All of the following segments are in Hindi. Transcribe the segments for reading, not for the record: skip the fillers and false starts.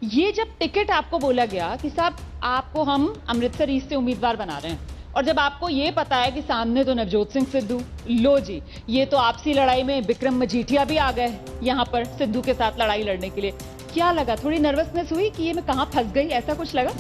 ये जब टिकट आपको बोला गया कि साहब आपको हम अमृतसर ईस्ट से उम्मीदवार बना रहे हैं, और जब आपको ये पता है कि सामने तो नवजोत सिंह सिद्धू, लो जी ये तो आपसी लड़ाई में विक्रम मजीठिया भी आ गए यहाँ पर सिद्धू के साथ लड़ाई लड़ने के लिए, क्या लगा? थोड़ी नर्वसनेस हुई कि ये मैं कहाँ फंस गई, ऐसा कुछ लगा?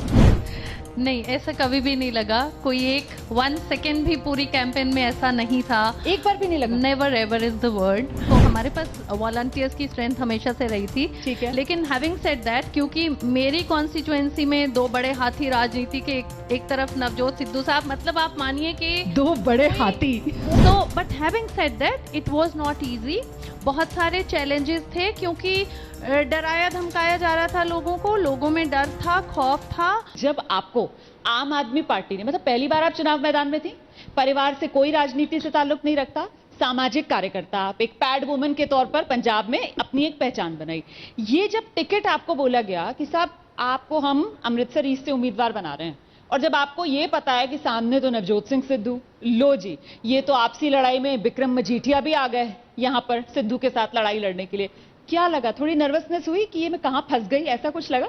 नहीं, ऐसा कभी भी नहीं लगा। कोई एक 1 सेकेंड भी पूरी कैंपेन में ऐसा नहीं था। एक बार भी नहीं लगा? Never ever is the word. तो हमारे पास वॉलंटियर्स की स्ट्रेंथ हमेशा से रही थी। ठीक है। लेकिन हैविंग सेड दैट, क्योंकि मेरी कॉन्स्टिट्यूएंसी में दो बड़े हाथी राजनीति के एक तरफ नवजोत सिद्धू साहब, मतलब आप मानिए कि दो बड़े हाथी। तो but having said that it was not easy. बहुत सारे चैलेंजेस थे क्योंकि डराया धमकाया जा रहा था लोगों को, लोगों में डर था, खौफ था। जब आपको आम आदमी पार्टी ने, मतलब पहली बार आप चुनाव मैदान में थी, परिवार से कोई राजनीति से ताल्लुक नहीं रखता, सामाजिक कार्यकर्ता, आप एक पैड वुमन के तौर पर पंजाब में अपनी एक पहचान बनाई, ये जब टिकट आपको बोला गया कि साहब आपको हम अमृतसर ईस्ट से उम्मीदवार बना रहे हैं, और जब आपको ये पता है कि सामने तो नवजोत सिंह सिद्धू, लो जी ये तो आपसी लड़ाई में विक्रम मजीठिया भी आ गए यहाँ पर सिद्धू के साथ लड़ाई लड़ने के लिए, क्या लगा? थोड़ी नर्वसनेस हुई कि ये मैं कहाँ फंस गई, ऐसा कुछ लगा?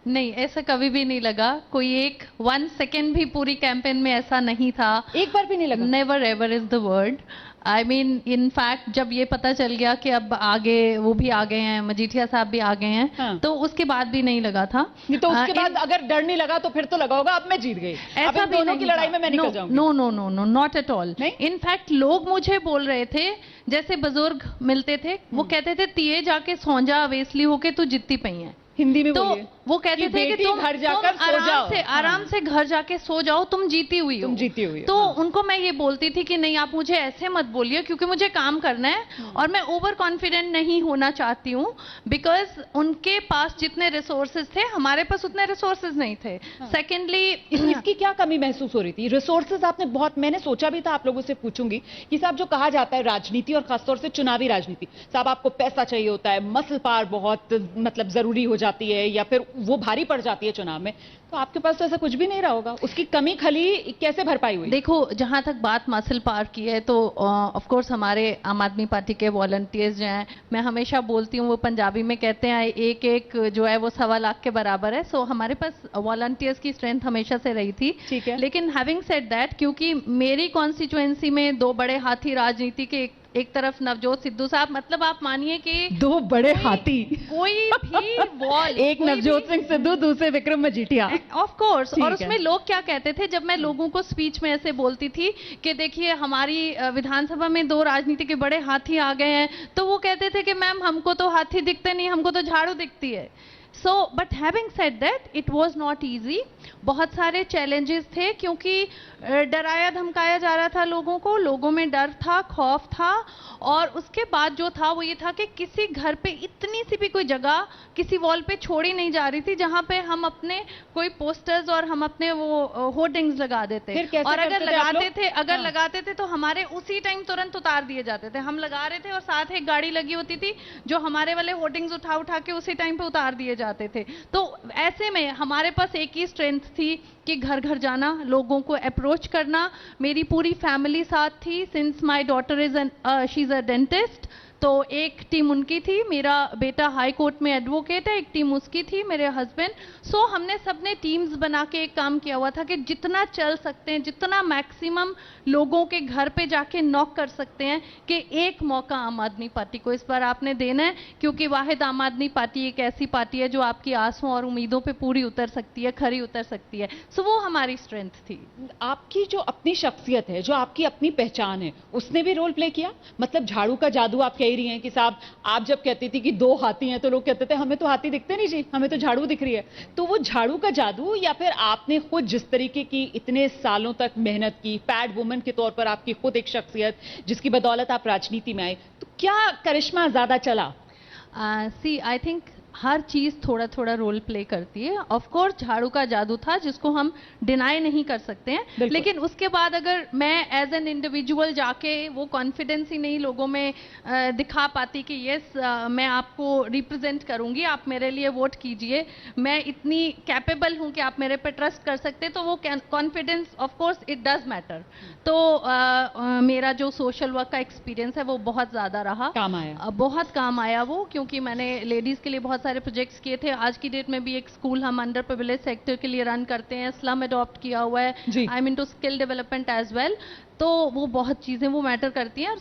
नहीं, ऐसा कभी भी नहीं लगा। कोई एक 1 सेकेंड भी पूरी कैंपेन में ऐसा नहीं था। एक बार भी नहीं लगा? Never ever is the word. I mean in fact जब ये पता चल गया कि अब आगे वो भी आ गए हैं, मजीठिया साहब भी आ गए हैं, हाँ। तो उसके बाद भी नहीं लगा था। नहीं तो उसके बाद अगर डर नहीं लगा तो फिर तो लगा होगा अब मैं जीत गई, ऐसा भी दोनों की लड़ाई में मैं निकल जाऊंगी। No no no no, not at all. In fact लोग मुझे बोल रहे थे, जैसे बुजुर्ग मिलते थे वो कहते थे तिये जाके सौ जा अवेसली होके तू जितती पई है। हिंदी में तो बोलिए। वो कहते थे कि तुम घर जाकर सो जाओ, आराम से घर जाके सो जाओ, तुम जीती हुई हो। तुम जीती हुई हो। तो उनको मैं ये बोलती थी कि नहीं आप मुझे ऐसे मत बोलिए, क्योंकि मुझे काम करना है और मैं ओवर कॉन्फिडेंट नहीं होना चाहती हूँ, बिकॉज उनके पास जितने रिसोर्सेज थे हमारे पास उतने रिसोर्सेज नहीं थे। सेकेंडली इसकी क्या कमी महसूस हो रही थी? रिसोर्सेज आपने बहुत, मैंने सोचा भी था आप लोगों से पूछूंगी कि साहब जो कहा जाता है राजनीति और खासतौर से चुनावी राजनीति, साहब आपको पैसा चाहिए होता है, मसल पावर बहुत मतलब जरूरी हो जाती है या फिर वो भारी पड़ जाती है चुनाव में, तो आपके पास तो ऐसा कुछ भी नहीं रहा होगा, उसकी कमी खली कैसे भरपाई हुई? देखो, जहां तक बात मसल पावर की है तो ऑफ कोर्स हमारे आम आदमी पार्टी के वॉलंटियर्स जो हैं, मैं हमेशा बोलती हूँ, वो पंजाबी में कहते हैं एक एक जो है वो 1.25 लाख के बराबर है। सो हमारे पास वॉलंटियर्स की स्ट्रेंथ हमेशा से रही थी। ठीक है। लेकिन हैविंग सेड दैट, क्योंकि मेरी कॉन्स्टिट्यूएंसी में दो बड़े हाथी राजनीति के एक तरफ नवजोत सिद्धू साहब, मतलब आप मानिए कि दो बड़े हाथी, कोई भी वॉल एक नवजोत सिंह सिद्धू, दूसरे विक्रम मजीठिया। Of course. और ठीक है। उसमें लोग क्या कहते थे, जब मैं लोगों को स्पीच में ऐसे बोलती थी कि देखिए हमारी विधानसभा में दो राजनीति के बड़े हाथी आ गए हैं, तो वो कहते थे कि मैम हमको तो हाथी दिखते नहीं, हमको तो झाड़ू दिखती है। So but having said that it was not easy. बहुत सारे चैलेंजेस थे क्योंकि डराया धमकाया जा रहा था लोगों को, लोगों में डर था, खौफ था। और उसके बाद जो था वो ये था कि किसी घर पे इतनी सी भी कोई जगह किसी वॉल पे छोड़ी नहीं जा रही थी जहां पे हम अपने कोई पोस्टर्स और हम अपने वो होर्डिंग्स लगा देते। और अगर लगाते थे तो हमारे उसी टाइम तुरंत उतार दिए जाते थे। हम लगा रहे थे और साथ एक गाड़ी लगी होती थी जो हमारे वाले होर्डिंग्स उठा उठा के उसी टाइम पे उतार दिए जाते थे। तो ऐसे में हमारे पास एक ही स्ट्रेंथ थी कि घर घर जाना, लोगों को अप्रोच करना। मेरी पूरी फैमिली साथ थी, since my daughter is she is a dentist, तो एक टीम उनकी थी, मेरा बेटा हाई कोर्ट में एडवोकेट है, एक टीम उसकी थी, मेरे हस्बैंड। सो हमने सबने टीम्स बना के एक काम किया हुआ था कि जितना चल सकते हैं, जितना मैक्सिमम लोगों के घर पे जाके नॉक कर सकते हैं, कि एक मौका आम आदमी पार्टी को इस बार आपने देना है, क्योंकि वाहिद आम आदमी पार्टी एक ऐसी पार्टी है जो आपकी आसों और उम्मीदों पे पूरी उतर सकती है, खरी उतर सकती है। सो वो हमारी स्ट्रेंथ थी। आपकी जो अपनी शख्सियत है, जो आपकी अपनी पहचान है, उसने भी रोल प्ले किया? मतलब झाड़ू का जादू आप कह रही हैं कि साहब आप जब कहती थी कि दो हाथी हैं तो लोग कहते थे हमें तो हाथी दिखते नहीं जी, हमें तो झाड़ू दिख रही है, तो वो झाड़ू का जादू, या फिर आपने खुद जिस तरीके की इतने सालों तक मेहनत की, पैड वुमन के तौर पर आपकी खुद एक शख्सियत जिसकी बदौलत आप राजनीति में आए, तो क्या करिश्मा ज्यादा चला? सी आई थिंक हर चीज थोड़ा थोड़ा रोल प्ले करती है। ऑफ कोर्स झाड़ू का जादू था जिसको हम डिनाई नहीं कर सकते हैं, लेकिन उसके बाद अगर मैं एज एन इंडिविजुअल जाके वो कॉन्फिडेंस ही नहीं लोगों में दिखा पाती कि यस मैं आपको रिप्रेजेंट करूंगी, आप मेरे लिए वोट कीजिए, मैं इतनी कैपेबल हूं कि आप मेरे पे ट्रस्ट कर सकते, तो वो confidence of course it does matter. तो मेरा जो सोशल वर्क का एक्सपीरियंस है वो बहुत ज्यादा रहा, काम आया, बहुत काम आया वो, क्योंकि मैंने लेडीज के लिए बहुत सारे प्रोजेक्ट्स किए थे। आज की डेट में भी एक स्कूल हम अंडर प्रिविलेज सेक्टर के लिए रन करते हैं, स्लम अडॉप्ट किया हुआ है, I am into skill development as well. तो वो बहुत चीज़ें वो मैटर करती हैं।